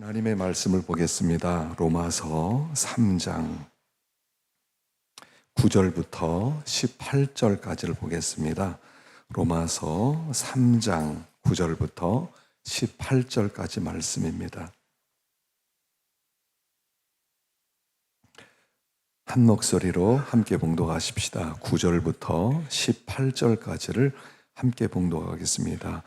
하나님의 말씀을 보겠습니다. 로마서 3장 9절부터 18절까지를 보겠습니다. 로마서 3장 9절부터 18절까지 말씀입니다. 한 목소리로 함께 봉독하십시다. 9절부터 18절까지를 함께 봉독하겠습니다.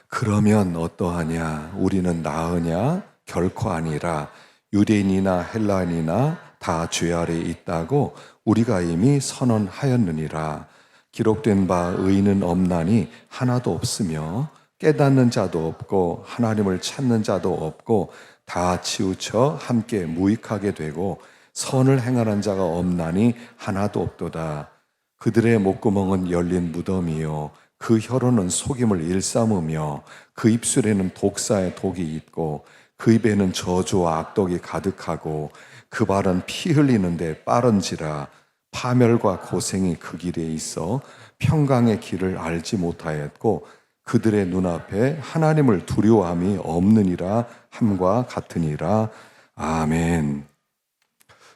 그러면 어떠하냐? 우리는 나으냐? 결코 아니라. 유대인이나 헬라인이나 다 죄 아래 있다고 우리가 이미 선언하였느니라. 기록된 바 의인은 없나니 하나도 없으며 깨닫는 자도 없고 하나님을 찾는 자도 없고 다 치우쳐 함께 무익하게 되고 선을 행하는 자가 없나니 하나도 없도다. 그들의 목구멍은 열린 무덤이요 그 혀로는 속임을 일삼으며 그 입술에는 독사의 독이 있고 그 입에는 저주와 악독이 가득하고 그 발은 피 흘리는데 빠른지라. 파멸과 고생이 그 길에 있어 평강의 길을 알지 못하였고 그들의 눈앞에 하나님을 두려워함이 없느니라 함과 같으니라. 아멘.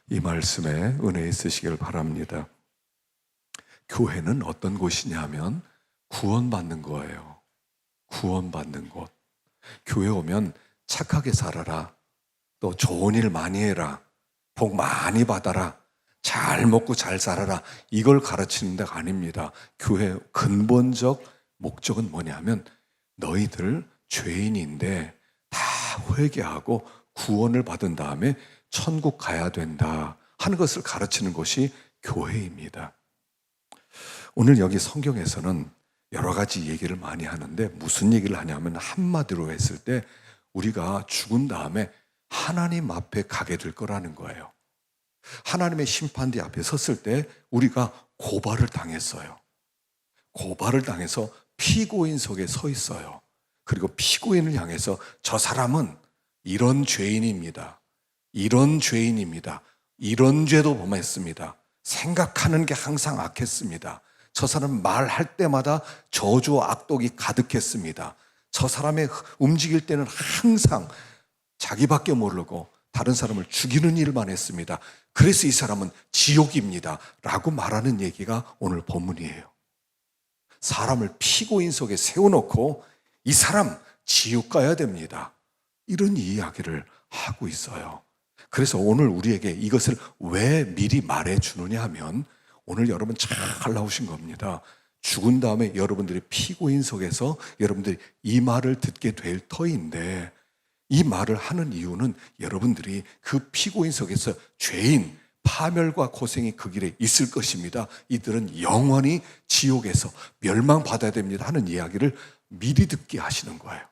이 말씀에 은혜 있으시길 바랍니다. 교회는 어떤 곳이냐면 구원받는 거예요. 구원받는 곳. 교회 오면 착하게 살아라. 또 좋은 일 많이 해라. 복 많이 받아라. 잘 먹고 잘 살아라. 이걸 가르치는 데가 아닙니다. 교회의 근본적 목적은 뭐냐면 너희들 죄인인데 다 회개하고 구원을 받은 다음에 천국 가야 된다 하는 것을 가르치는 것이 교회입니다. 오늘 여기 성경에서는 여러 가지 얘기를 많이 하는데 무슨 얘기를 하냐면 한마디로 했을 때 우리가 죽은 다음에 하나님 앞에 가게 될 거라는 거예요. 하나님의 심판대 앞에 섰을 때 우리가 고발을 당했어요. 고발을 당해서 피고인석에 서 있어요. 그리고 피고인을 향해서 저 사람은 이런 죄인입니다. 이런 죄인입니다. 이런 죄도 범했습니다. 생각하는 게 항상 악했습니다. 저 사람 말할 때마다 저주와 악독이 가득했습니다. 저 사람의 움직일 때는 항상 자기밖에 모르고 다른 사람을 죽이는 일만 했습니다. 그래서 이 사람은 지옥입니다 라고 말하는 얘기가 오늘 본문이에요. 사람을 피고인석에 세워놓고 이 사람 지옥 가야 됩니다. 이런 이야기를 하고 있어요. 그래서 오늘 우리에게 이것을 왜 미리 말해주느냐 하면 오늘 여러분 잘 나오신 겁니다. 죽은 다음에 여러분들이 피고인석에서 여러분들이 이 말을 듣게 될 터인데 이 말을 하는 이유는 여러분들이 그 피고인석에서 죄인, 파멸과 고생이 그 길에 있을 것입니다. 이들은 영원히 지옥에서 멸망받아야 됩니다 하는 이야기를 미리 듣게 하시는 거예요.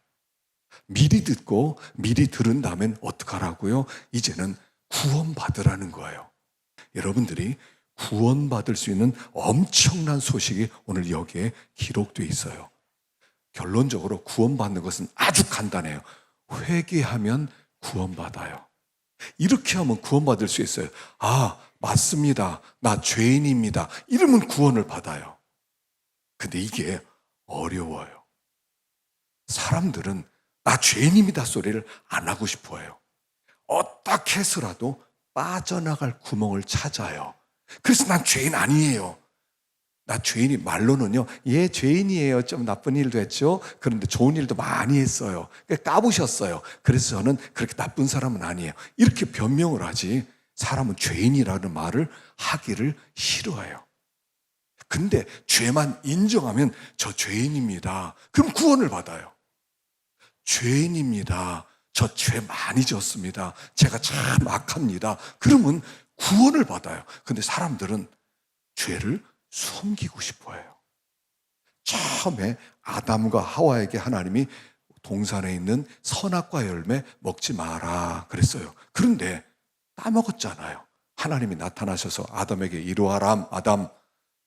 미리 듣고 미리 들은 다음엔 어떡하라고요? 이제는 구원받으라는 거예요. 여러분들이 구원받을 수 있는 엄청난 소식이 오늘 여기에 기록되어 있어요. 결론적으로 구원받는 것은 아주 간단해요. 회개하면 구원받아요. 이렇게 하면 구원받을 수 있어요. 아, 맞습니다. 나 죄인입니다. 이러면 구원을 받아요. 근데 이게 어려워요. 사람들은 나 죄인입니다 소리를 안 하고 싶어해요. 어떻게 해서라도 빠져나갈 구멍을 찾아요. 그래서 난 죄인 아니에요. 나 죄인이 말로는요. 예, 죄인이에요. 좀 나쁜 일도 했죠. 그런데 좋은 일도 많이 했어요. 까부셨어요. 그래서 저는 그렇게 나쁜 사람은 아니에요. 이렇게 변명을 하지 사람은 죄인이라는 말을 하기를 싫어해요. 근데 죄만 인정하면 저 죄인입니다. 그럼 구원을 받아요. 죄인입니다. 저 죄 많이 졌습니다. 제가 참 악합니다. 그러면 구원을 받아요. 근데 사람들은 죄를 숨기고 싶어 해요. 처음에 아담과 하와에게 하나님이 동산에 있는 선악과 열매 먹지 마라 그랬어요. 그런데 따먹었잖아요. 하나님이 나타나셔서 아담에게 이러하람, 아담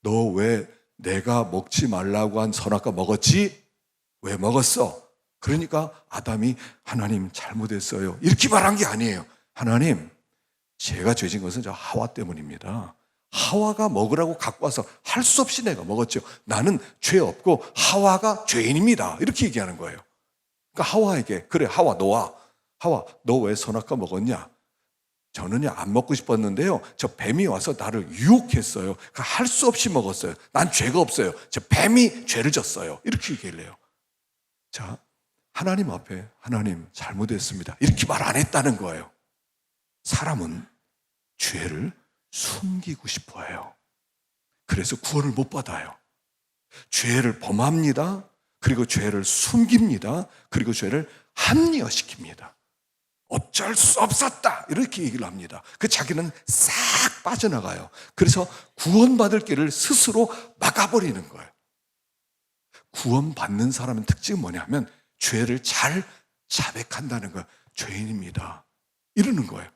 너 왜 내가 먹지 말라고 한 선악과 먹었지? 왜 먹었어? 그러니까 아담이 하나님 잘못했어요 이렇게 말한 게 아니에요. 하나님 제가 죄진 것은 저 하와 때문입니다. 하와가 먹으라고 갖고 와서 할 수 없이 내가 먹었죠. 나는 죄 없고 하와가 죄인입니다 이렇게 얘기하는 거예요. 그러니까 하와에게 그래 하와 너와 하와, 너 왜 선악과 먹었냐? 저는요, 안 먹고 싶었는데요, 저 뱀이 와서 나를 유혹했어요. 할 수 없이 먹었어요. 난 죄가 없어요. 저 뱀이 죄를 졌어요. 이렇게 얘기를 해요. 자, 하나님 앞에 하나님 잘못했습니다, 이렇게 말 안 했다는 거예요. 사람은 죄를 숨기고 싶어 해요. 그래서 구원을 못 받아요. 죄를 범합니다. 그리고 죄를 숨깁니다. 그리고 죄를 합리화시킵니다. 어쩔 수 없었다, 이렇게 얘기를 합니다. 그 자기는 싹 빠져나가요. 그래서 구원받을 길을 스스로 막아버리는 거예요. 구원받는 사람의 특징은 뭐냐면 죄를 잘 자백한다는 거예요. 죄인입니다, 이러는 거예요.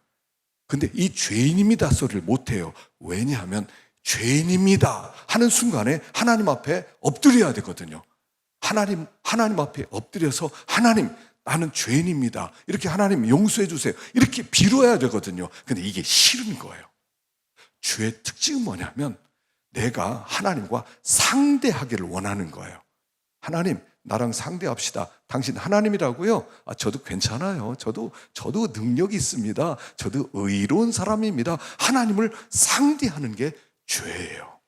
근데 이 죄인입니다 소리를 못해요. 왜냐하면 죄인입니다 하는 순간에 하나님 앞에 엎드려야 되거든요. 하나님 앞에 엎드려서 하나님, 나는 죄인입니다, 이렇게 하나님 용서해 주세요, 이렇게 빌어야 되거든요. 근데 이게 싫은 거예요. 죄의 특징은 뭐냐면 내가 하나님과 상대하기를 원하는 거예요. 하나님, 나랑 상대합시다. 당신 하나님이라고요? 저도 괜찮아요. 저도 능력이 있습니다. 저도 의로운 사람입니다. 하나님을 상대하는 게 죄예요.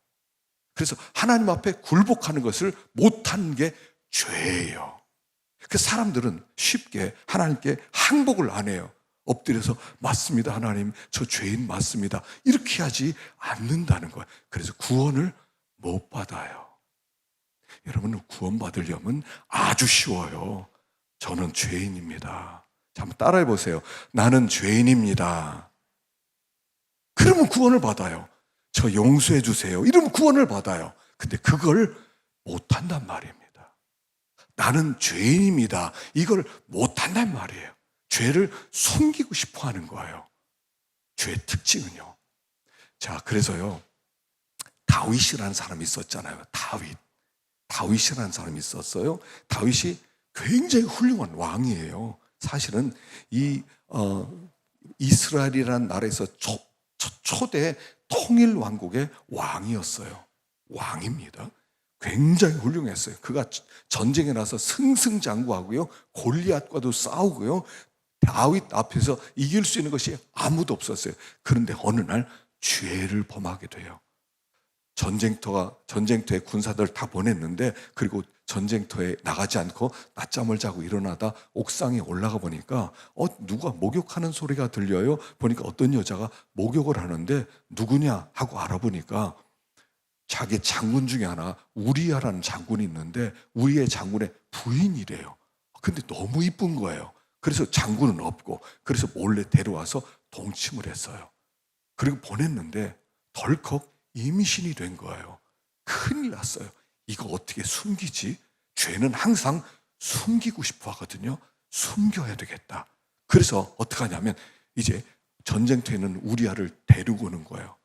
그래서 하나님 앞에 굴복하는 것을 못하는 게 죄예요. 그 사람들은 쉽게 하나님께 항복을 안 해요. 엎드려서 맞습니다, 하나님, 저 죄인 맞습니다, 이렇게 하지 않는다는 거예요. 그래서 구원을 못 받아요. 여러분, 구원받으려면 아주 쉬워요. 저는 죄인입니다. 자, 한번 따라해 보세요. 나는 죄인입니다. 그러면 구원을 받아요. 저 용서해 주세요, 이러면 구원을 받아요. 근데 그걸 못한단 말입니다. 나는 죄인입니다, 이걸 못한단 말이에요. 죄를 숨기고 싶어 하는 거예요. 죄의 특징은요. 자, 그래서요, 다윗이라는 사람이 있었잖아요. 다윗이라는 사람이 있었어요. 다윗이 굉장히 훌륭한 왕이에요. 사실은 이 이스라엘이라는 나라에서 초대 통일 왕국의 왕이었어요. 왕입니다. 굉장히 훌륭했어요. 그가 전쟁에 나서 승승장구하고요, 골리앗과도 싸우고요, 다윗 앞에서 이길 수 있는 것이 아무도 없었어요. 그런데 어느 날 죄를 범하게 돼요. 전쟁터에 군사들 다 보냈는데, 그리고 전쟁터에 나가지 않고 낮잠을 자고 일어나다 옥상에 올라가 보니까 누가 목욕하는 소리가 들려요. 보니까 어떤 여자가 목욕을 하는데 누구냐 하고 알아보니까 자기 장군 중에 하나, 우리야라는 장군이 있는데 우리의 장군의 부인이래요. 근데 너무 이쁜 거예요. 그래서 장군은 없고, 그래서 몰래 데려와서 동침을 했어요. 그리고 보냈는데 덜컥 임신이 된 거예요. 큰일 났어요. 이거 어떻게 숨기지? 죄는 항상 숨기고 싶어 하거든요. 숨겨야 되겠다. 그래서 어떻게 하냐면 이제 전쟁터에는 우리아를 데리고 오는 거예요.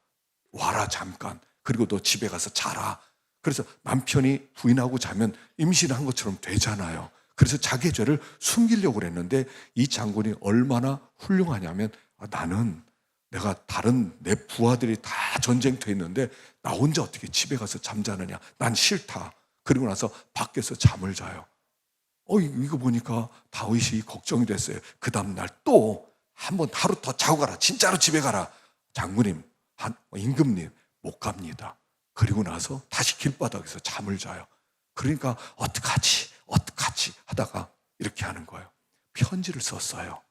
와라 잠깐. 그리고 너 집에 가서 자라. 그래서 남편이 부인하고 자면 임신한 것처럼 되잖아요. 그래서 자기의 죄를 숨기려고 그랬는데 이 장군이 얼마나 훌륭하냐면 나는 내가 다른 내 부하들이 다 전쟁터에 있는데 나 혼자 어떻게 집에 가서 잠자느냐. 난 싫다. 그리고 나서 밖에서 잠을 자요. 이거 보니까 다윗이 걱정이 됐어요. 그 다음날 또 한번 하루 더 자고 가라. 진짜로 집에 가라. 장군님, 임금님, 못 갑니다. 그리고 나서 다시 길바닥에서 잠을 자요. 그러니까 어떡하지 하다가 이렇게 하는 거예요. 편지를 썼어요.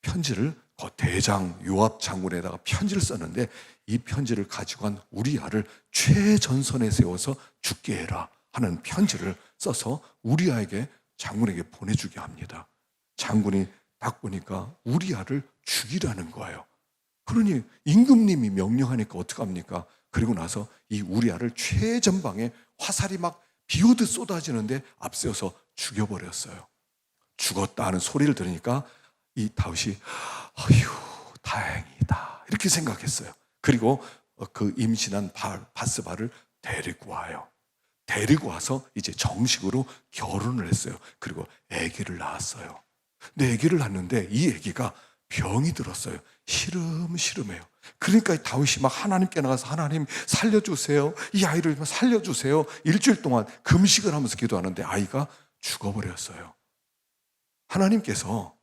편지를 대장 요압 장군에다가 편지를 썼는데 이 편지를 가지고 간 우리아를 최전선에 세워서 죽게 해라 하는 편지를 써서 우리아에게, 장군에게 보내주게 합니다. 장군이 딱 보니까 우리아를 죽이라는 거예요. 그러니 임금님이 명령하니까 어떡합니까? 그리고 나서 이 우리아를 최전방에 화살이 막 비오듯 쏟아지는데 앞세워서 죽여버렸어요. 죽었다 하는 소리를 들으니까 이 다윗이 아휴 다행이다 이렇게 생각했어요. 그리고 그 임신한 바스바를 데리고 와요. 데리고 와서 이제 정식으로 결혼을 했어요. 그리고 아기를 낳았어요. 근데 아기를 낳는데 이 아기가 병이 들었어요. 시름시름해요. 그러니까 다윗이 막 하나님께 나가서 하나님 살려주세요. 이 아이를 살려주세요. 일주일 동안 금식을 하면서 기도하는데 아이가 죽어버렸어요. 하나님께서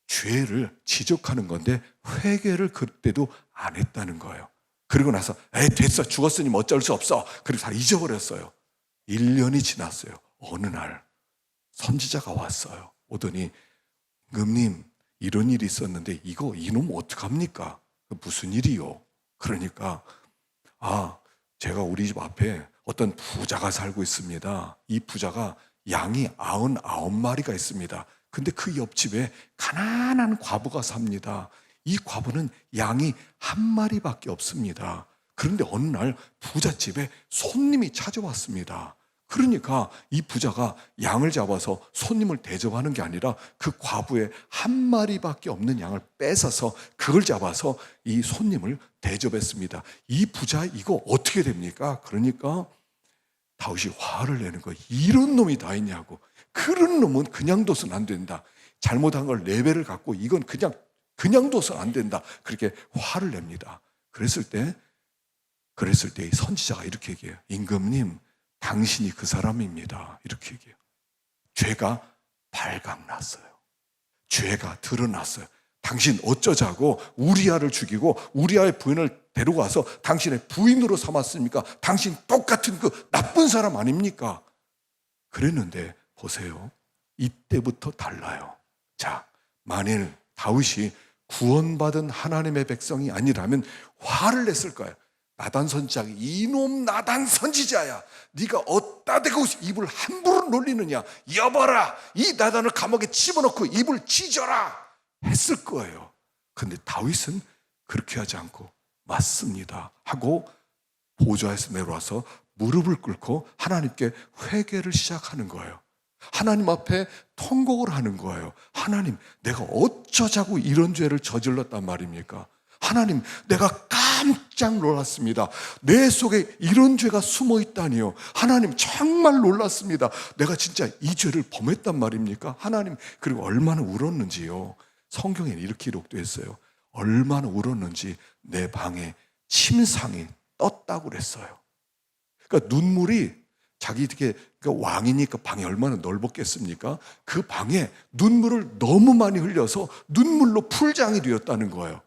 죄를 지적하는 건데 회개를 그때도 안 했다는 거예요. 그리고 나서 에이 됐어, 죽었으니 어쩔 수 없어. 그리고 다 잊어버렸어요. 1년이 지났어요. 어느 날 선지자가 왔어요. 오더니 임금님, 이런 일이 있었는데 이놈 어떡합니까? 무슨 일이요? 그러니까 제가 우리 집 앞에 어떤 부자가 살고 있습니다. 이 부자가 양이 99마리가 있습니다. 근데 그 옆집에 가난한 과부가 삽니다. 이 과부는 양이 1마리밖에 없습니다. 그런데 어느 날 부잣집에 손님이 찾아왔습니다. 그러니까 이 부자가 양을 잡아서 손님을 대접하는 게 아니라 그 과부의 1마리밖에 없는 양을 뺏어서 그걸 잡아서 이 손님을 대접했습니다. 이 부자 이거 어떻게 됩니까? 그러니까 다윗이 화를 내는 거예요. 이런 놈이 다 있냐고. 그런 놈은 그냥 둬서는 안 된다. 잘못한 걸 레벨을 갖고 이건 그냥 둬서는 안 된다. 그렇게 화를 냅니다. 그랬을 때 이 선지자가 이렇게 얘기해요. 임금님, 당신이 그 사람입니다. 이렇게 얘기해요. 죄가 발각났어요. 죄가 드러났어요. 당신 어쩌자고 우리아를 죽이고 우리아의 부인을 데리고 와서 당신의 부인으로 삼았습니까? 당신 똑같은 그 나쁜 사람 아닙니까? 그랬는데 보세요. 이때부터 달라요. 자, 만일 다윗이 구원받은 하나님의 백성이 아니라면 화를 냈을 거예요. 나단 선지자가 이놈 나단 선지자야, 네가 어디다 대고 입을 함부로 놀리느냐, 여봐라, 이 나단을 감옥에 집어넣고 입을 찢어라 했을 거예요. 근데 다윗은 그렇게 하지 않고 맞습니다 하고 보좌에서 내려와서 무릎을 꿇고 하나님께 회개를 시작하는 거예요. 하나님 앞에 통곡을 하는 거예요. 하나님, 내가 어쩌자고 이런 죄를 저질렀단 말입니까? 하나님, 내가 깜짝 놀랐습니다. 내 속에 이런 죄가 숨어 있다니요. 하나님, 정말 놀랐습니다. 내가 진짜 이 죄를 범했단 말입니까? 하나님, 그리고 얼마나 울었는지요. 성경에는 이렇게 기록되어 있어요. 얼마나 울었는지 내 방에 침상이 떴다고 그랬어요. 그러니까 눈물이 자기에게, 그러니까 왕이니까 방이 얼마나 넓었겠습니까? 그 방에 눈물을 너무 많이 흘려서 눈물로 풀장이 되었다는 거예요.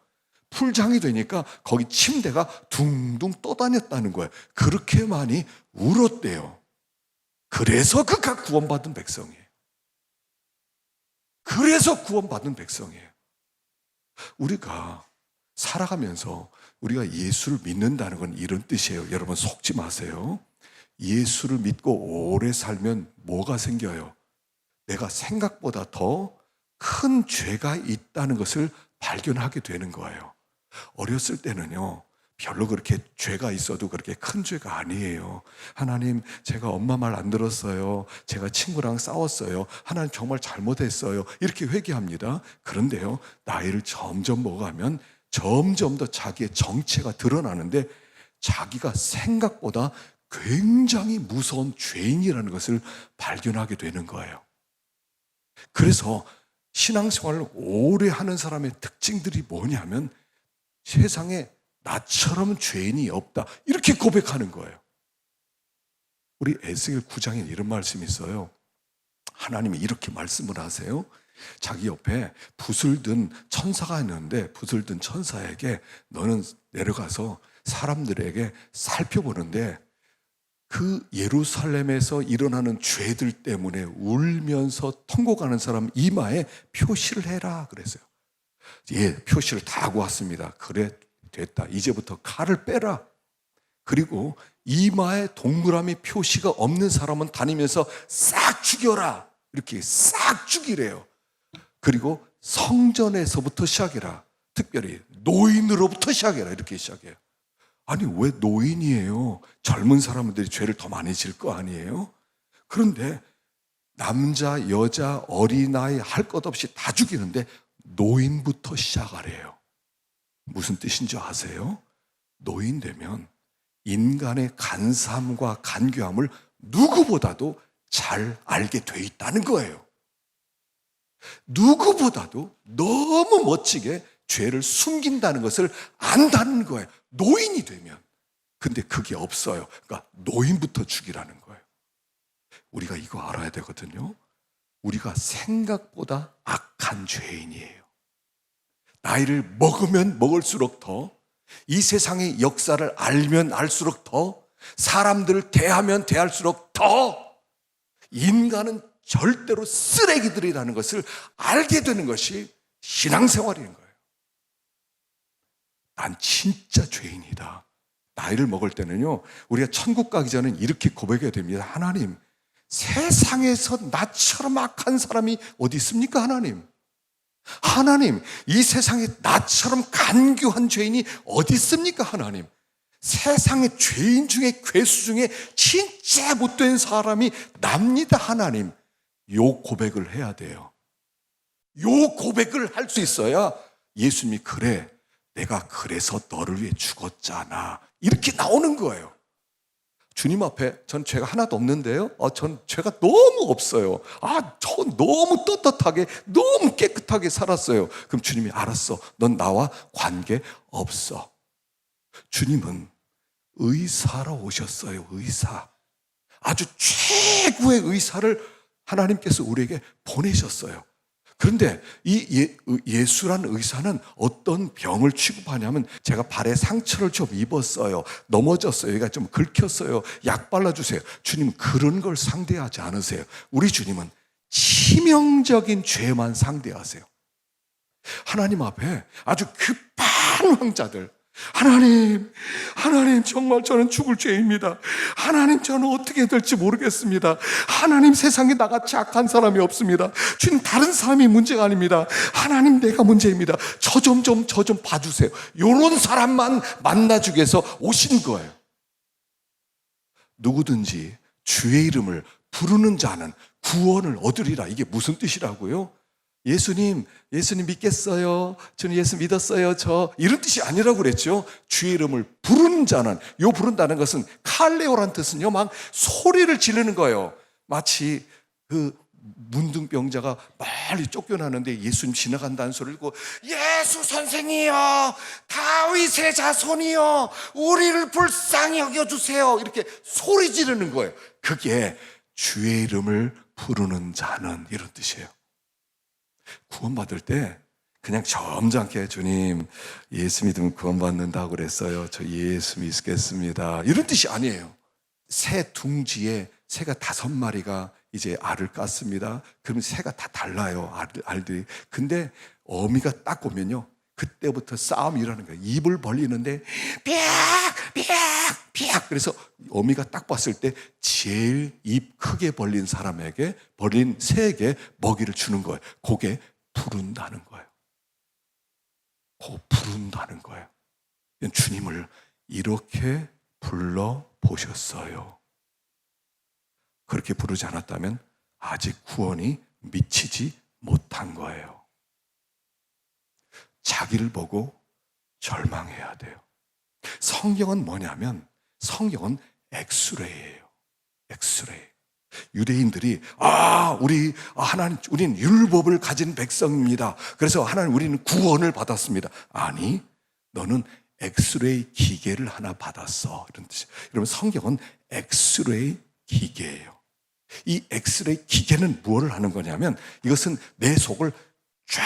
풀장이 되니까 거기 침대가 둥둥 떠다녔다는 거예요. 그렇게 많이 울었대요. 그래서 그가 구원받은 백성이에요. 그래서 구원받은 백성이에요. 우리가 살아가면서 우리가 예수를 믿는다는 건 이런 뜻이에요. 여러분 속지 마세요. 예수를 믿고 오래 살면 뭐가 생겨요? 내가 생각보다 더 큰 죄가 있다는 것을 발견하게 되는 거예요. 어렸을 때는요, 별로 그렇게 죄가 있어도 그렇게 큰 죄가 아니에요. 하나님, 제가 엄마 말 안 들었어요. 제가 친구랑 싸웠어요. 하나님, 정말 잘못했어요. 이렇게 회개합니다. 그런데요, 나이를 점점 먹어가면 점점 더 자기의 정체가 드러나는데 자기가 생각보다 굉장히 무서운 죄인이라는 것을 발견하게 되는 거예요. 그래서 신앙생활을 오래 하는 사람의 특징들이 뭐냐면 세상에 나처럼 죄인이 없다, 이렇게 고백하는 거예요. 우리 에스겔 9장에 이런 말씀이 있어요. 하나님이 이렇게 말씀을 하세요. 자기 옆에 붓을 든 천사가 있는데 붓을 든 천사에게 너는 내려가서 사람들에게 살펴보는데 그 예루살렘에서 일어나는 죄들 때문에 울면서 통곡하는 사람 이마에 표시를 해라 그랬어요. 예, 표시를 다 하고 왔습니다. 그래, 됐다. 이제부터 칼을 빼라. 그리고 이마에 동그라미 표시가 없는 사람은 다니면서 싹 죽여라. 이렇게 싹 죽이래요. 그리고 성전에서부터 시작해라. 특별히 노인으로부터 시작해라. 이렇게 시작해요. 아니, 왜 노인이에요? 젊은 사람들이 죄를 더 많이 질 거 아니에요? 그런데 남자, 여자, 어린아이 할 것 없이 다 죽이는데 노인부터 시작하래요. 무슨 뜻인지 아세요? 노인 되면 인간의 간사함과 간교함을 누구보다도 잘 알게 돼 있다는 거예요. 누구보다도 너무 멋지게 죄를 숨긴다는 것을 안다는 거예요. 노인이 되면. 근데 그게 없어요. 그러니까 노인부터 죽이라는 거예요. 우리가 이거 알아야 되거든요. 우리가 생각보다 악한 죄인이에요. 나이를 먹으면 먹을수록 더, 이 세상의 역사를 알면 알수록 더, 사람들을 대하면 대할수록 더 인간은 절대로 쓰레기들이라는 것을 알게 되는 것이 신앙생활인 거예요. 난 진짜 죄인이다. 나이를 먹을 때는요, 우리가 천국 가기 전에 이렇게 고백해야 됩니다. 하나님, 세상에서 나처럼 악한 사람이 어디 있습니까? 하나님, 하나님, 이 세상에 나처럼 간교한 죄인이 어디 있습니까? 하나님, 세상의 죄인 중에, 괴수 중에 진짜 못된 사람이 납니다. 하나님, 요 고백을 해야 돼요. 요 고백을 할 수 있어야 예수님이, 그래, 내가 그래서 너를 위해 죽었잖아, 이렇게 나오는 거예요. 주님 앞에 전 죄가 하나도 없는데요, 전 죄가 너무 없어요. 전 너무 떳떳하게, 너무 깨끗하게 살았어요. 그럼 주님이, 알았어, 넌 나와 관계 없어. 주님은 의사로 오셨어요. 의사. 아주 최고의 의사를 하나님께서 우리에게 보내셨어요. 그런데 이 예수란 의사는 어떤 병을 취급하냐면, 제가 발에 상처를 좀 입었어요, 넘어졌어요, 여기가 좀 긁혔어요, 약 발라주세요. 주님은 그런 걸 상대하지 않으세요. 우리 주님은 치명적인 죄만 상대하세요. 하나님 앞에 아주 급한 황자들, 하나님, 정말 저는 죽을 죄입니다. 하나님, 저는 어떻게 될지 모르겠습니다. 하나님, 세상에 나같이 악한 사람이 없습니다. 주님, 다른 사람이 문제가 아닙니다. 하나님, 내가 문제입니다. 저 좀 봐주세요. 이런 사람만 만나주기 위해서 오신 거예요. 누구든지 주의 이름을 부르는 자는 구원을 얻으리라. 이게 무슨 뜻이라고요? 예수님 믿겠어요, 저는 예수 믿었어요, 이런 뜻이 아니라고 그랬죠. 주의 이름을 부르는 자는, 요 부른다는 것은 칼레오란 뜻은요, 막 소리를 지르는 거예요. 마치 그 문둥병자가 빨리 쫓겨나는데 예수님 지나간다는 소리를 듣고, 예수 선생이여, 다윗의 자손이여, 우리를 불쌍히 여겨주세요, 이렇게 소리 지르는 거예요. 그게 주의 이름을 부르는 자는, 이런 뜻이에요. 구원받을 때 그냥 점잖게, 주님, 예수 믿으면 구원받는다고 그랬어요, 저 예수 믿겠습니다, 이런 뜻이 아니에요. 새 둥지에 새가 5마리가 이제 알을 깠습니다. 그러면 새가 다 달라요, 알들이. 근데 어미가 딱 오면요, 그때부터 싸움이 일어나는 거예요. 입을 벌리는데 삐약. 그래서 어미가 딱 봤을 때 제일 입 크게 벌린 사람에게, 벌린 새에게 먹이를 주는 거예요. 그게 부른다는 거예요. 부른다는 거예요. 주님을 이렇게 불러보셨어요. 그렇게 부르지 않았다면 아직 구원이 미치지 못한 거예요. 자기를 보고 절망해야 돼요. 성경은 뭐냐면, 성경은 엑스레이예요. 엑스레이. 유대인들이 하나님, 우리는 율법을 가진 백성입니다, 그래서 하나님, 우리는 구원을 받았습니다. 아니, 너는 엑스레이 기계를 하나 받았어, 이런 뜻이에요. 여러분, 성경은 엑스레이 기계예요. 이 엑스레이 기계는 무엇을 하는 거냐면, 이것은 내 속을 쫙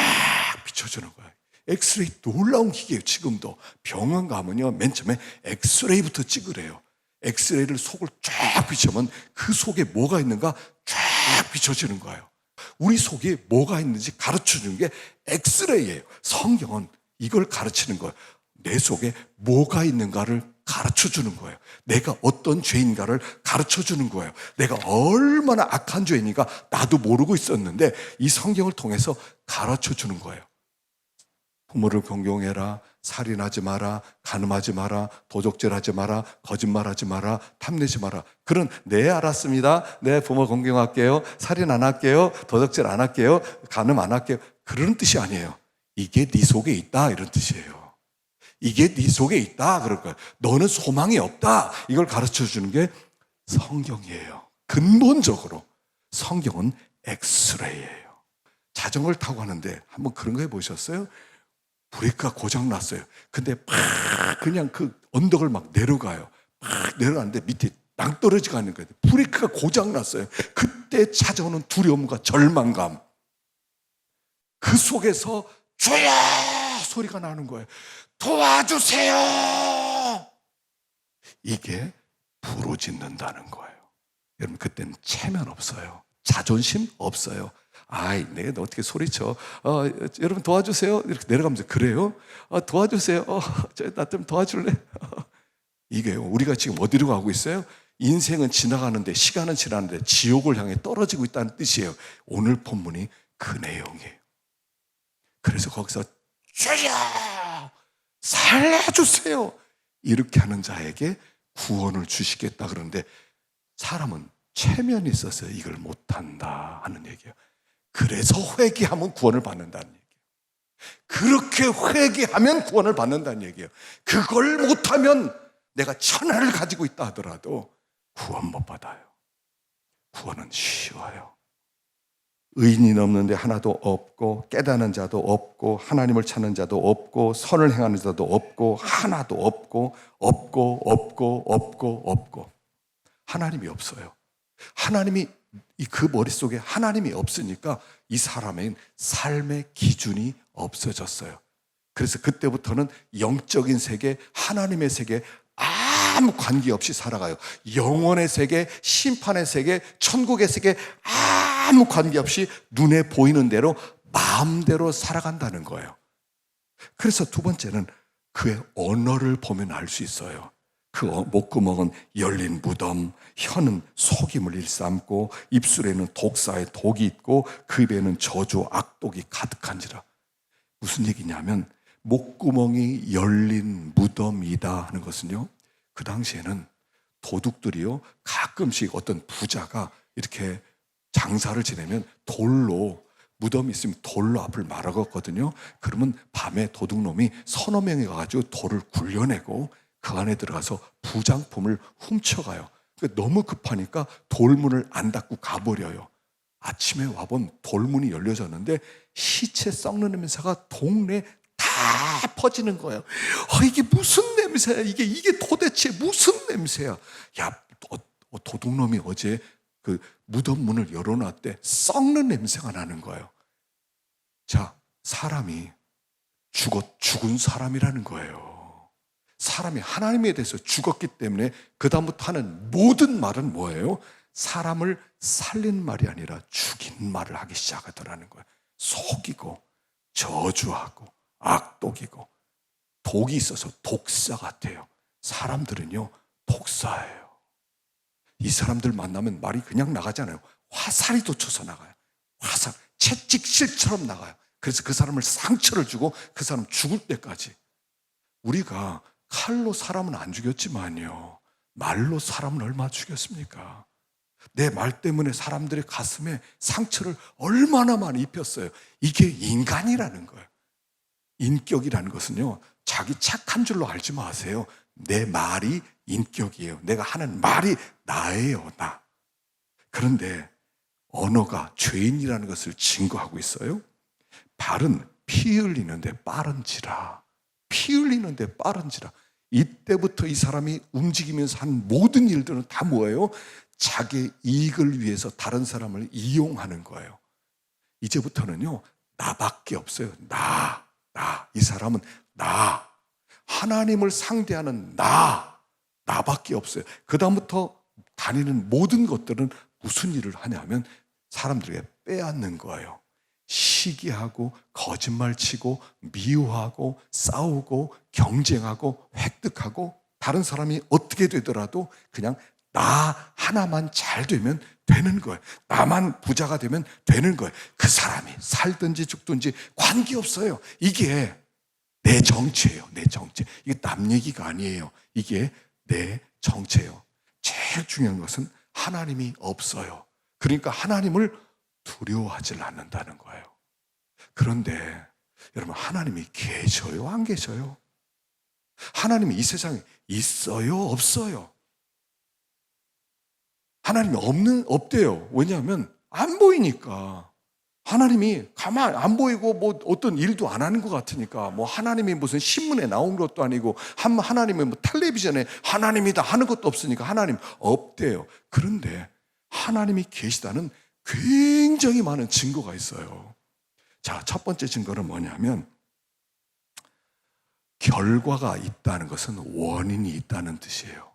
비춰주는 거예요. 엑스레이 놀라운 기계예요. 지금도 병원 가면요, 맨 처음에 엑스레이부터 찍으래요. 엑스레이를 속을 쫙 비추면 그 속에 뭐가 있는가 쫙 비춰지는 거예요. 우리 속에 뭐가 있는지 가르쳐주는 게 엑스레이예요. 성경은 이걸 가르치는 거예요. 내 속에 뭐가 있는가를 가르쳐주는 거예요. 내가 어떤 죄인가를 가르쳐주는 거예요. 내가 얼마나 악한 죄인인가 나도 모르고 있었는데 이 성경을 통해서 가르쳐주는 거예요. 부모를 존경해라, 살인하지 마라, 간음하지 마라, 도적질하지 마라, 거짓말하지 마라, 탐내지 마라. 그런, 네, 알았습니다, 네, 부모 존경할게요, 살인 안 할게요, 도적질 안 할게요, 간음 안 할게요, 그런 뜻이 아니에요. 이게 네 속에 있다, 이런 뜻이에요. 이게 네 속에 있다, 그럴 거예요. 너는 소망이 없다, 이걸 가르쳐주는 게 성경이에요. 근본적으로 성경은 엑스레이예요. 자전거를 타고 가는데 한번 그런 거 해보셨어요? 브레이크가 고장났어요. 근데 그냥 그 언덕을 막 내려가요. 내려가는데 밑에 낭떠러지가 있는 거예요. 브레이크가 고장났어요. 그때 찾아오는 두려움과 절망감, 그 속에서 주여 소리가 나는 거예요. 도와주세요. 이게 부르짖는다는 거예요. 여러분, 그때는 체면 없어요. 자존심 없어요. 아이, 내가 어떻게 소리쳐? 여러분 도와주세요. 이렇게 내려가면서 그래요? 도와주세요. 나 좀 도와줄래? 이게요. 우리가 지금 어디로 가고 있어요? 인생은 지나가는데, 시간은 지나는데 지옥을 향해 떨어지고 있다는 뜻이에요. 오늘 본문이 그 내용이에요. 그래서 거기서 주여 살려주세요 이렇게 하는 자에게 구원을 주시겠다 그러는데, 사람은 체면이 있어서 이걸 못한다 하는 얘기예요. 그래서 회개하면 구원을 받는다는 얘기예요. 그렇게 회개하면 구원을 받는다는 얘기예요. 그걸 못하면 내가 천하를 가지고 있다 하더라도 구원 못 받아요. 구원은 쉬워요. 의인이 없는데 하나도 없고, 깨닫는 자도 없고, 하나님을 찾는 자도 없고, 선을 행하는 자도 없고, 하나도 없고, 없고. 하나님이 없어요. 하나님이 그 머릿속에 하나님이 없으니까 이 사람의 삶의 기준이 없어졌어요. 그래서 그때부터는 영적인 세계, 하나님의 세계 아무 관계없이 살아가요. 영원의 세계, 심판의 세계, 천국의 세계 아무 관계없이 눈에 보이는 대로 마음대로 살아간다는 거예요. 그래서 두 번째는 그의 언어를 보면 알 수 있어요. 그 목구멍은 열린 무덤, 혀는 속임을 일삼고, 입술에는 독사의 독이 있고, 그 입에는 저주 악독이 가득한지라. 무슨 얘기냐면 목구멍이 열린 무덤이다 하는 것은요, 그 당시에는 도둑들이요 가끔씩 어떤 부자가 이렇게 장사를 지내면 돌로, 무덤이 있으면 돌로 앞을 말아갔거든요. 그러면 밤에 도둑놈이 서너 명이 가가지고 돌을 굴려내고 그 안에 들어가서 부장품을 훔쳐가요. 너무 급하니까 돌문을 안 닫고 가버려요. 아침에 와본 돌문이 열려졌는데 시체 썩는 냄새가 동네에 다 퍼지는 거예요. 이게 무슨 냄새야? 이게 도대체 무슨 냄새야? 야, 도둑놈이 어제 그 무덤 문을 열어놨대. 썩는 냄새가 나는 거예요. 자, 사람이 죽은 사람이라는 거예요. 사람이 하나님에 대해서 죽었기 때문에 그 다음부터 하는 모든 말은 뭐예요? 사람을 살린 말이 아니라 죽인 말을 하기 시작하더라는 거예요. 속이고 저주하고 악독이고 독이 있어서 독사 같아요. 사람들은요 독사예요. 이 사람들 만나면 말이 그냥 나가잖아요. 화살이 돋쳐서 나가요. 화살, 채찍실처럼 나가요. 그래서 그 사람을 상처를 주고 그 사람 죽을 때까지. 우리가 칼로 사람은 안 죽였지만요, 말로 사람은 얼마나 죽였습니까? 내 말 때문에 사람들의 가슴에 상처를 얼마나 많이 입혔어요. 이게 인간이라는 거예요. 인격이라는 것은요, 자기 착한 줄로 알지 마세요. 내 말이 인격이에요. 내가 하는 말이 나예요, 나. 그런데 언어가 죄인이라는 것을 증거하고 있어요. 발은 피 흘리는데 빠른지라. 피 흘리는데 빠른지라. 이때부터 이 사람이 움직이면서 한 모든 일들은 다 뭐예요? 자기 이익을 위해서 다른 사람을 이용하는 거예요. 이제부터는요, 나밖에 없어요. 나. 이 사람은 나. 하나님을 상대하는 나밖에 없어요. 그 다음부터 다니는 모든 것들은 무슨 일을 하냐면 사람들에게 빼앗는 거예요. 시기하고 거짓말치고 미워하고 싸우고 경쟁하고 획득하고, 다른 사람이 어떻게 되더라도 그냥 나 하나만 잘 되면 되는 거예요. 나만 부자가 되면 되는 거예요. 그 사람이 살든지 죽든지 관계없어요. 이게 내 정체예요. 내 정체. 이게 남 얘기가 아니에요. 이게 내 정체예요. 제일 중요한 것은 하나님이 없어요. 그러니까 하나님을 두려워하지 않는다는 거예요. 그런데 여러분, 하나님이 계셔요? 안 계셔요? 하나님이 이 세상에 있어요? 없어요? 하나님이 없대요. 왜냐하면 안 보이니까. 하나님이 가만 안 보이고 뭐 어떤 일도 안 하는 것 같으니까, 뭐 하나님이 무슨 신문에 나온 것도 아니고 하나님이 뭐 텔레비전에 하나님이다 하는 것도 없으니까 하나님 없대요. 그런데 하나님이 계시다는 굉장히 많은 증거가 있어요. 자, 첫 번째 증거는 뭐냐면 결과가 있다는 것은 원인이 있다는 뜻이에요.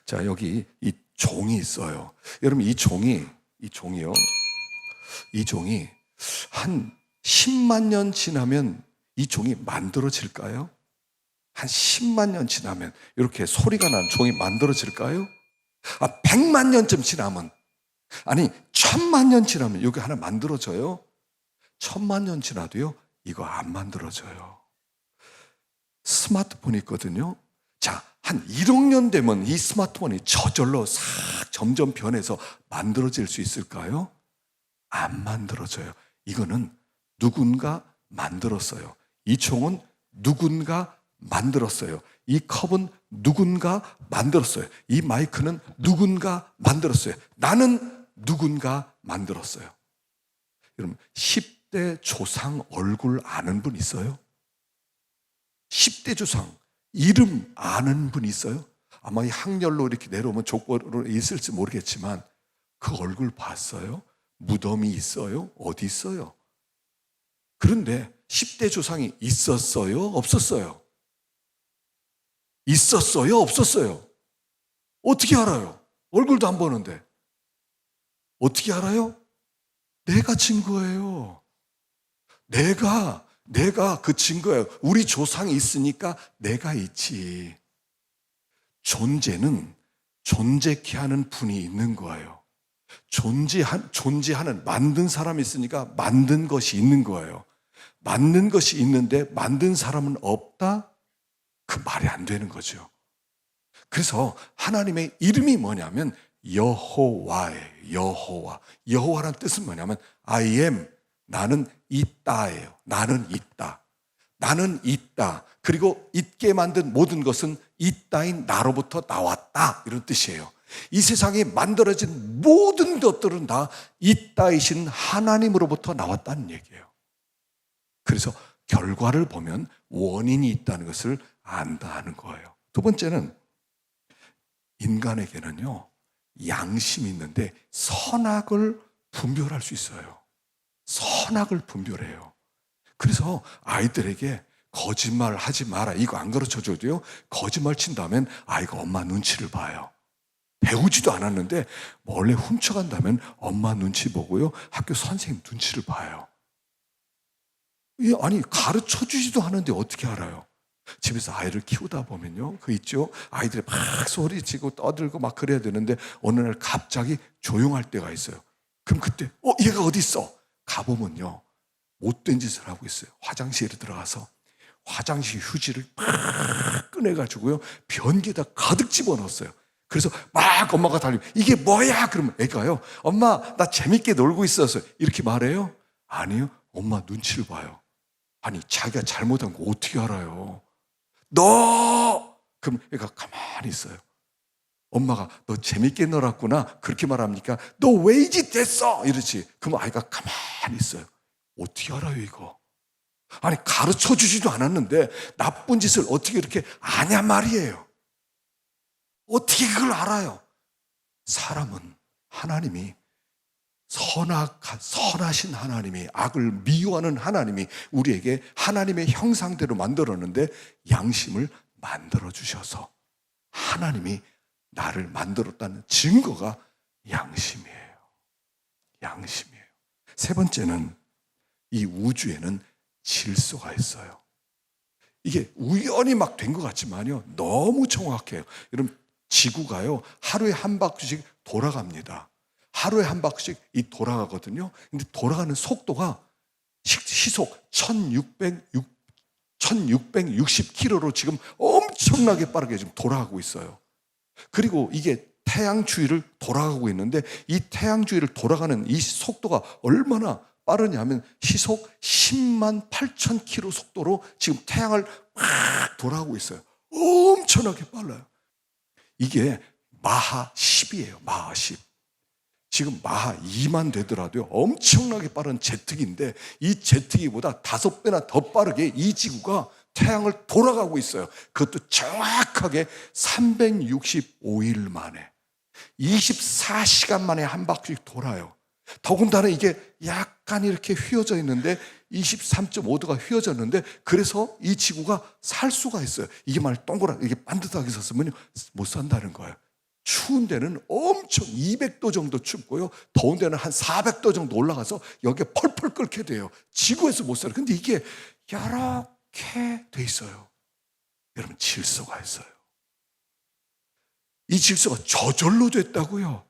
자, 여기 이 종이 있어요. 여러분, 이 종이요. 이 종이 한 10만 년 지나면 이 종이 만들어질까요? 한 10만 년 지나면 이렇게 소리가 나는 종이 만들어질까요? 100만 년쯤 지나면, 아니 1000만 년 지나면 여기 하나 만들어져요? 1000만 년 지나도요, 이거 안 만들어져요. 스마트폰이 있거든요. 자, 한 1억 년 되면 이 스마트폰이 저절로 싹 점점 변해서 만들어질 수 있을까요? 안 만들어져요. 이거는 누군가 만들었어요. 이 총은 누군가 만들었어요. 이 컵은 누군가 만들었어요. 이 마이크는 누군가 만들었어요. 나는 누군가 만들었어요. 여러분, 10대 조상 얼굴 아는 분 있어요? 10대 조상 이름 아는 분 있어요? 아마 이 항렬로 이렇게 내려오면 족보로 있을지 모르겠지만 그 얼굴 봤어요? 무덤이 있어요? 어디 있어요? 그런데 10대 조상이 있었어요? 없었어요? 있었어요? 없었어요? 어떻게 알아요? 얼굴도 안 보는데. 어떻게 알아요? 내가 증거예요. 내가 그 증거예요. 우리 조상이 있으니까 내가 있지. 존재는 존재케 하는 분이 있는 거예요. 존재하는 만든 사람이 있으니까 만든 것이 있는 거예요. 만든 것이 있는데 만든 사람은 없다? 그 말이 안 되는 거죠. 그래서 하나님의 이름이 뭐냐면 여호와예요. 여호와. 여호와란 뜻은 뭐냐면 I am, 나는 있다예요. 나는 있다. 나는 있다. 그리고 있게 만든 모든 것은 있다인 나로부터 나왔다. 이런 뜻이에요. 이 세상에 만들어진 모든 것들은 다 있다이신 하나님으로부터 나왔다는 얘기예요. 그래서 결과를 보면 원인이 있다는 것을 안다는 거예요. 두 번째는 인간에게는요, 양심이 있는데 선악을 분별할 수 있어요. 선악을 분별해요. 그래서 아이들에게 거짓말 하지 마라, 이거 안 가르쳐 줘도요, 거짓말 친다면 아이가 엄마 눈치를 봐요. 배우지도 않았는데 몰래 훔쳐간다면 엄마 눈치 보고요, 학교 선생님 눈치를 봐요. 아니 가르쳐 주지도 않았는데 어떻게 알아요? 집에서 아이를 키우다 보면요, 그 있죠, 아이들이 막 소리치고 떠들고 막 그래야 되는데 어느 날 갑자기 조용할 때가 있어요. 그럼 그때 얘가 어디 있어? 가보면요, 못된 짓을 하고 있어요. 화장실에 들어가서 화장실 휴지를 막 꺼내가지고요, 변기에다 가득 집어넣었어요. 그래서 막 엄마가 달리면 이게 뭐야? 그러면 애가요, 엄마 나 재밌게 놀고 있어서, 이렇게 말해요? 아니요, 엄마 눈치를 봐요. 아니 자기가 잘못한 거 어떻게 알아요? 너! 그럼 애가 가만히 있어요. 엄마가 너 재밌게 놀았구나 그렇게 말합니까? 너 왜 이 짓 됐어? 이러지. 그럼 아이가 가만히 있어요. 어떻게 알아요 이거? 아니 가르쳐 주지도 않았는데 나쁜 짓을 어떻게 이렇게 아냐 말이에요. 어떻게 그걸 알아요? 사람은 하나님이 선하신 하나님이, 악을 미워하는 하나님이 우리에게 하나님의 형상대로 만들었는데 양심을 만들어주셔서 하나님이 나를 만들었다는 증거가 양심이에요. 양심이에요. 세 번째는 이 우주에는 질서가 있어요. 이게 우연히 막 된 것 같지만요, 너무 정확해요. 여러분, 지구가요 하루에 한 바퀴씩 돌아갑니다. 하루에 한 바퀴씩 돌아가거든요. 근데 돌아가는 속도가 시속 1660km로 지금 엄청나게 빠르게 지금 돌아가고 있어요. 그리고 이게 태양 주위를 돌아가고 있는데 이 태양 주위를 돌아가는 이 속도가 얼마나 빠르냐면 시속 10만 8천 km 속도로 지금 태양을 막 돌아가고 있어요. 엄청나게 빨라요. 이게 마하 10이에요. 마하 10. 지금 마하 2만 되더라도요, 엄청나게 빠른 제트기인데 이 제트기보다 5배나 더 빠르게 이 지구가 태양을 돌아가고 있어요. 그것도 정확하게 365일 만에 24시간 만에 한 바퀴 돌아요. 더군다나 이게 약간 이렇게 휘어져 있는데 23.5도가 휘어졌는데 그래서 이 지구가 살 수가 있어요. 이게 말 동그랗게 이게 반듯하게 섰으면 못 산다는 거예요. 추운 데는 엄청 200도 정도 춥고요. 더운 데는 한 400도 정도 올라가서 여기에 펄펄 끓게 돼요. 지구에서 못 살아요. 근데 이게 이렇게 돼 있어요. 여러분, 질서가 있어요. 이 질서가 저절로 됐다고요.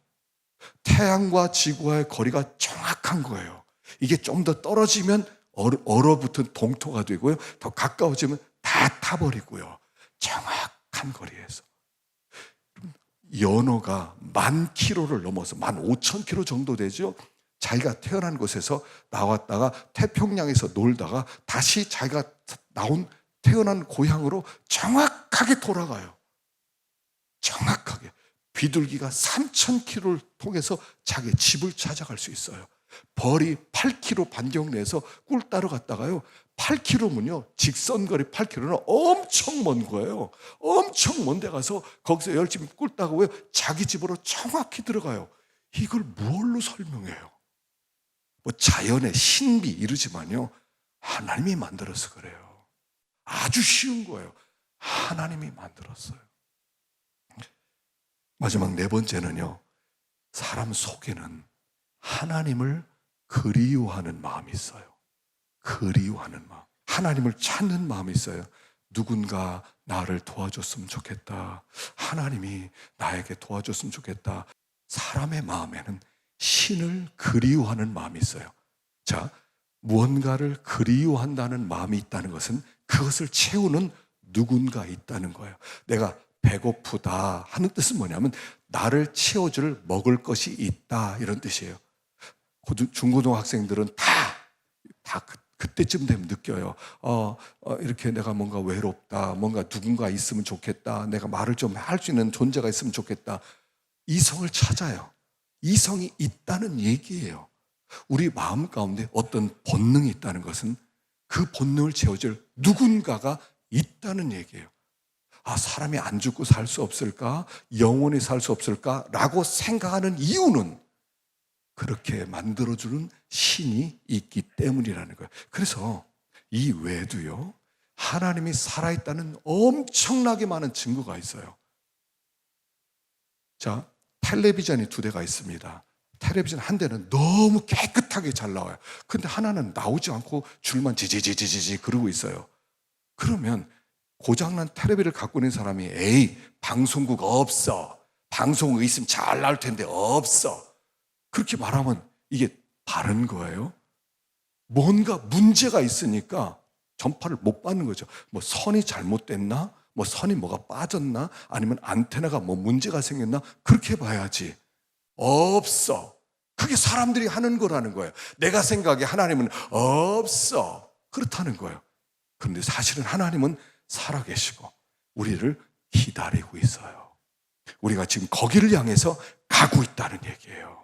태양과 지구와의 거리가 정확한 거예요. 이게 좀 더 떨어지면 얼어붙은 동토가 되고요. 더 가까워지면 다 타버리고요. 정확한 거리에서. 연어가 10,000km를 넘어서 15,000km 정도 되죠. 자기가 태어난 곳에서 나왔다가 태평양에서 놀다가 다시 자기가 태어난 고향으로 정확하게 돌아가요. 정확하게. 비둘기가 3,000km를 통해서 자기 집을 찾아갈 수 있어요. 벌이 8km 반경 내에서 꿀 따러 갔다가요, 8km면요, 직선거리 8km는 엄청 먼 거예요. 엄청 먼 데 가서 거기서 열심히 꿀 따고요, 자기 집으로 정확히 들어가요. 이걸 뭘로 설명해요? 뭐 자연의 신비 이러지만요, 하나님이 만들어서 그래요. 아주 쉬운 거예요. 하나님이 만들었어요. 마지막 네 번째는요, 사람 속에는 하나님을 그리워하는 마음이 있어요. 그리워하는 마음. 하나님을 찾는 마음이 있어요. 누군가 나를 도와줬으면 좋겠다. 하나님이 나에게 도와줬으면 좋겠다. 사람의 마음에는 신을 그리워하는 마음이 있어요. 자, 무언가를 그리워한다는 마음이 있다는 것은 그것을 채우는 누군가 있다는 거예요. 내가 배고프다 하는 뜻은 뭐냐면 나를 채워줄 먹을 것이 있다, 이런 뜻이에요. 중고등학생들은 다 그때쯤 되면 느껴요. 이렇게 내가 뭔가 외롭다, 뭔가 누군가 있으면 좋겠다, 내가 말을 좀 할 수 있는 존재가 있으면 좋겠다. 이성을 찾아요. 이성이 있다는 얘기예요. 우리 마음 가운데 어떤 본능이 있다는 것은 그 본능을 채워줄 누군가가 있다는 얘기예요. 사람이 안 죽고 살 수 없을까? 영원히 살 수 없을까? 라고 생각하는 이유는 그렇게 만들어주는 신이 있기 때문이라는 거예요. 그래서 이 외에도요, 하나님이 살아있다는 엄청나게 많은 증거가 있어요. 자, 텔레비전이 2대가 있습니다. 텔레비전 한 대는 너무 깨끗하게 잘 나와요. 근데 하나는 나오지 않고 줄만 지지지지지 그러고 있어요. 그러면 고장난 텔레비를 갖고 있는 사람이 에이, 방송국 없어, 방송국 있으면 잘 나올 텐데 없어, 그렇게 말하면 이게 바른 거예요? 뭔가 문제가 있으니까 전파를 못 받는 거죠. 뭐 선이 잘못됐나? 뭐 선이 뭐가 빠졌나? 아니면 안테나가 뭐 문제가 생겼나? 그렇게 봐야지. 없어. 그게 사람들이 하는 거라는 거예요. 내가 생각에 하나님은 없어, 그렇다는 거예요. 그런데 사실은 하나님은 살아계시고 우리를 기다리고 있어요. 우리가 지금 거기를 향해서 가고 있다는 얘기예요.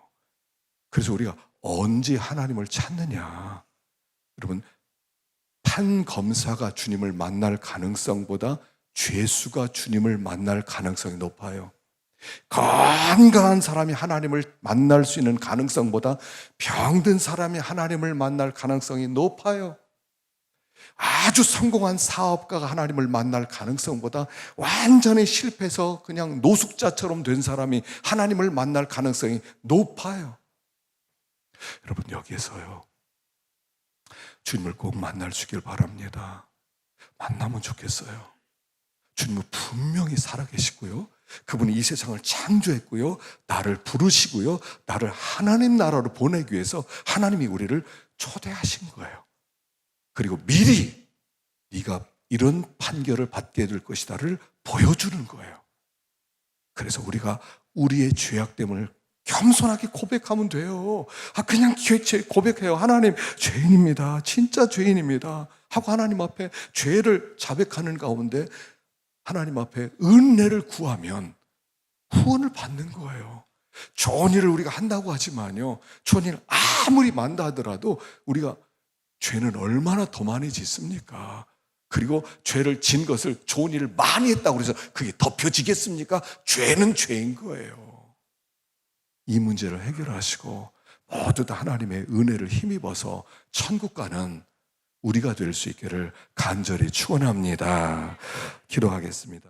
그래서 우리가 언제 하나님을 찾느냐? 여러분, 판검사가 주님을 만날 가능성보다 죄수가 주님을 만날 가능성이 높아요. 건강한 사람이 하나님을 만날 수 있는 가능성보다 병든 사람이 하나님을 만날 가능성이 높아요. 아주 성공한 사업가가 하나님을 만날 가능성보다 완전히 실패해서 그냥 노숙자처럼 된 사람이 하나님을 만날 가능성이 높아요. 여러분, 여기에서요, 주님을 꼭 만날 수 있길 바랍니다. 만나면 좋겠어요. 주님은 분명히 살아계시고요, 그분이 이 세상을 창조했고요, 나를 부르시고요, 나를 하나님 나라로 보내기 위해서 하나님이 우리를 초대하신 거예요. 그리고 미리 네가 이런 판결을 받게 될 것이다를 보여주는 거예요. 그래서 우리가 우리의 죄악됨을 겸손하게 고백하면 돼요. 그냥 고백해요. 하나님, 죄인입니다. 진짜 죄인입니다. 하고 하나님 앞에 죄를 자백하는 가운데 하나님 앞에 은혜를 구하면 후원을 받는 거예요. 좋은 일을 우리가 한다고 하지만요, 좋은 일을 아무리 만다 하더라도 우리가 죄는 얼마나 더 많이 짓습니까? 그리고 죄를 진 것을, 좋은 일을 많이 했다고 해서 그게 덮여지겠습니까? 죄는 죄인 거예요. 이 문제를 해결하시고 모두 다 하나님의 은혜를 힘입어서 천국 가는 우리가 될 수 있기를 간절히 축원합니다. 기도하겠습니다.